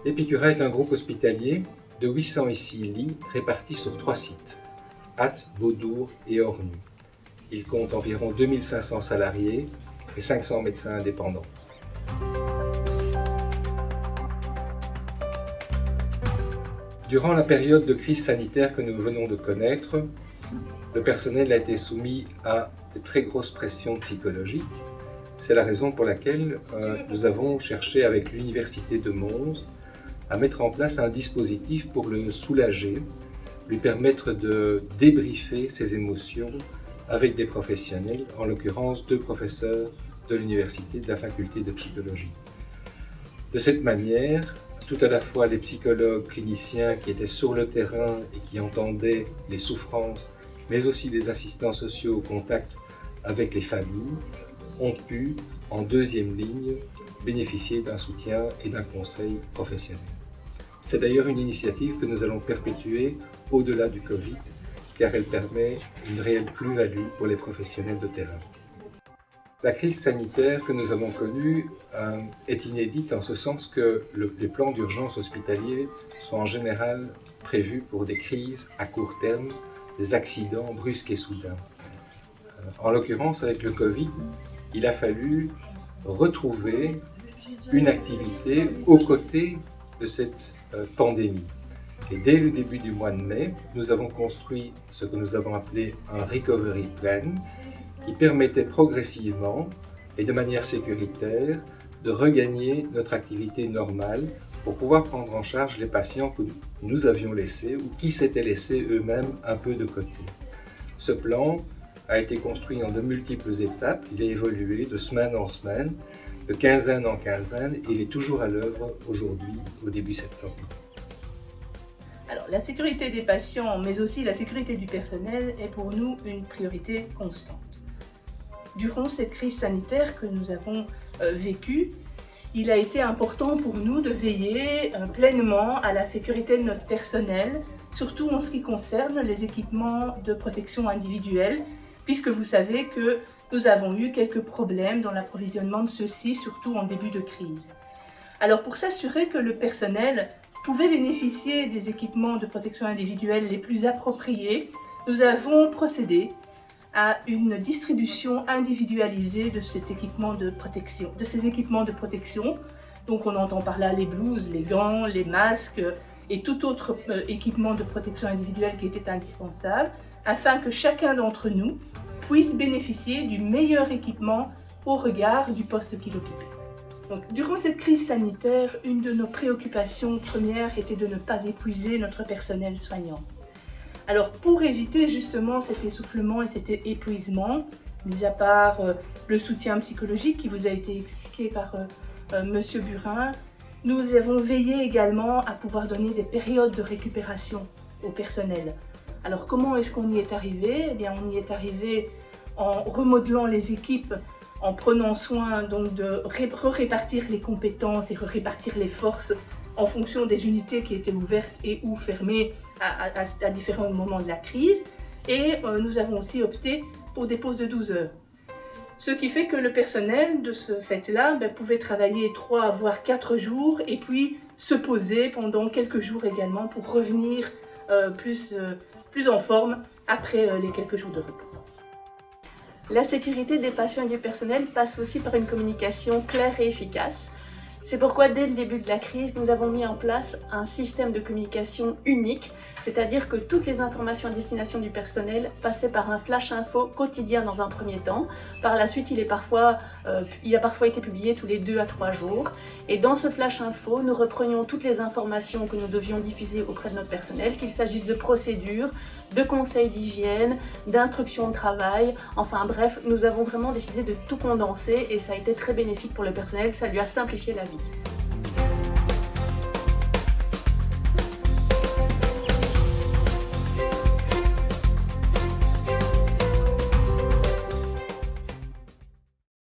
Epicura est un groupe hospitalier de 806 lits répartis sur 3 sites, Ath, Beaudour et Ornu. Il compte environ 2500 salariés et 500 médecins indépendants. Durant la période de crise sanitaire que nous venons de connaître, le personnel a été soumis à de très grosses pressions psychologiques. C'est la raison pour laquelle nous avons cherché avec l'Université de Mons à mettre en place un dispositif pour le soulager, lui permettre de débriefer ses émotions avec des professionnels, en l'occurrence 2 professeurs de l'université de la faculté de psychologie. De cette manière, tout à la fois les psychologues cliniciens qui étaient sur le terrain et qui entendaient les souffrances, mais aussi les assistants sociaux au contact avec les familles, ont pu, en deuxième ligne, bénéficier d'un soutien et d'un conseil professionnel. C'est d'ailleurs une initiative que nous allons perpétuer au-delà du Covid, car elle permet une réelle plus-value pour les professionnels de terrain. La crise sanitaire que nous avons connue est inédite en ce sens que les plans d'urgence hospitaliers sont en général prévus pour des crises à court terme, des accidents brusques et soudains. En l'occurrence, avec le Covid, il a fallu retrouver une activité aux côtés de cette pandémie. Et dès le début du mois de mai, nous avons construit ce que nous avons appelé un Recovery Plan qui permettait progressivement et de manière sécuritaire de regagner notre activité normale pour pouvoir prendre en charge les patients que nous avions laissés ou qui s'étaient laissés eux-mêmes un peu de côté. Ce plan a été construit en de multiples étapes, il a évolué de semaine en semaine, de quinzaine en quinzaine, et il est toujours à l'œuvre aujourd'hui, au début septembre. Alors, la sécurité des patients, mais aussi la sécurité du personnel, est pour nous une priorité constante. Durant cette crise sanitaire que nous avons vécue, il a été important pour nous de veiller pleinement à la sécurité de notre personnel, surtout en ce qui concerne les équipements de protection individuelle, puisque vous savez que nous avons eu quelques problèmes dans l'approvisionnement de ceux-ci, surtout en début de crise. Alors pour s'assurer que le personnel pouvait bénéficier des équipements de protection individuelle les plus appropriés, nous avons procédé à une distribution individualisée de ces équipements de protection. Donc on entend par là les blouses, les gants, les masques et tout autre équipement de protection individuelle qui était indispensable, afin que chacun d'entre nous puisse bénéficier du meilleur équipement au regard du poste qu'il occupait. Donc, durant cette crise sanitaire, une de nos préoccupations premières était de ne pas épuiser notre personnel soignant. Alors pour éviter justement cet essoufflement et cet épuisement, mis à part le soutien psychologique qui vous a été expliqué par Monsieur Burin, nous avons veillé également à pouvoir donner des périodes de récupération au personnel. Alors comment est-ce qu'on y est arrivé? Eh bien, on y est arrivé en remodelant les équipes, en prenant soin donc de répartir les compétences et répartir les forces en fonction des unités qui étaient ouvertes et ou fermées à différents moments de la crise. Et nous avons aussi opté pour des pauses de 12 heures. Ce qui fait que le personnel de ce fait-là pouvait travailler 3 voire 4 jours et puis se poser pendant quelques jours également pour revenir plus en forme après les quelques jours de repos. La sécurité des patients et du personnel passe aussi par une communication claire et efficace. C'est pourquoi dès le début de la crise, nous avons mis en place un système de communication unique, c'est-à-dire que toutes les informations à destination du personnel passaient par un flash info quotidien dans un premier temps. Par la suite, il a parfois été publié tous les 2 à 3 jours. Et dans ce flash info, nous reprenions toutes les informations que nous devions diffuser auprès de notre personnel, qu'il s'agisse de procédures, de conseils d'hygiène, d'instructions de travail. Enfin bref, nous avons vraiment décidé de tout condenser et ça a été très bénéfique pour le personnel, ça lui a simplifié la vie.